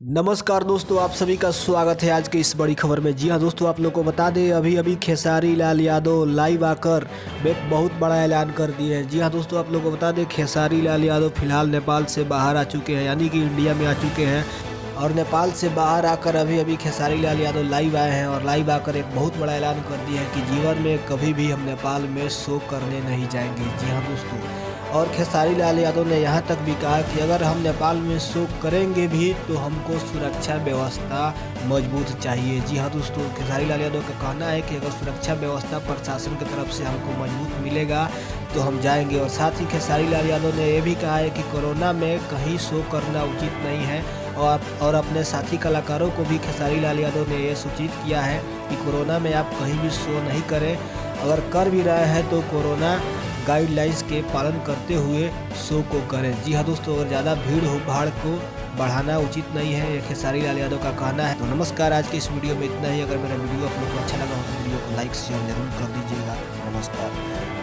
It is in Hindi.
नमस्कार दोस्तों, आप सभी का स्वागत है आज के इस बड़ी खबर में। जी हां दोस्तों, आप लोगों को बता दें अभी अभी खेसारी लाल यादव लाइव आकर एक बहुत बड़ा ऐलान कर दिए हैं। जी हां दोस्तों, आप लोगों को बता दें खेसारी लाल यादव फिलहाल नेपाल से बाहर आ चुके हैं, यानी कि इंडिया में आ चुके हैं। और नेपाल से बाहर आकर अभी अभी खेसारी लाल यादव लाइव आए हैं और लाइव आकर एक बहुत बड़ा ऐलान कर दिया है कि जीवन में कभी भी हम नेपाल में शो करने नहीं जाएंगे। जी हाँ दोस्तों, और खेसारी लाल यादव ने यहाँ तक भी कहा कि अगर हम नेपाल में शो करेंगे भी तो हमको सुरक्षा व्यवस्था मजबूत चाहिए। जी हाँ दोस्तों, खेसारी लाल यादव का कहना है कि अगर सुरक्षा व्यवस्था प्रशासन की तरफ से हमको मजबूत मिलेगा तो हम जाएंगे। और साथ ही खेसारी लाल यादव ने यह भी कहा है कि कोरोना में कहीं शो करना उचित नहीं है। और अपने साथी कलाकारों को भी खेसारी लाल यादव ने यह सूचित किया है कि कोरोना में आप कहीं भी शो नहीं करें, अगर कर भी रहे हैं तो कोरोना गाइडलाइंस के पालन करते हुए शो को करें। जी हाँ दोस्तों, अगर ज़्यादा भीड़ हो भाड़ को बढ़ाना उचित नहीं है, ये खेसारी लाल यादव का कहना है। तो नमस्कार, आज की इस वीडियो में इतना ही। अगर मेरा वीडियो आप लोग को अच्छा लगा हो तो वीडियो को लाइक शेयर जरूर कर दीजिएगा। नमस्कार।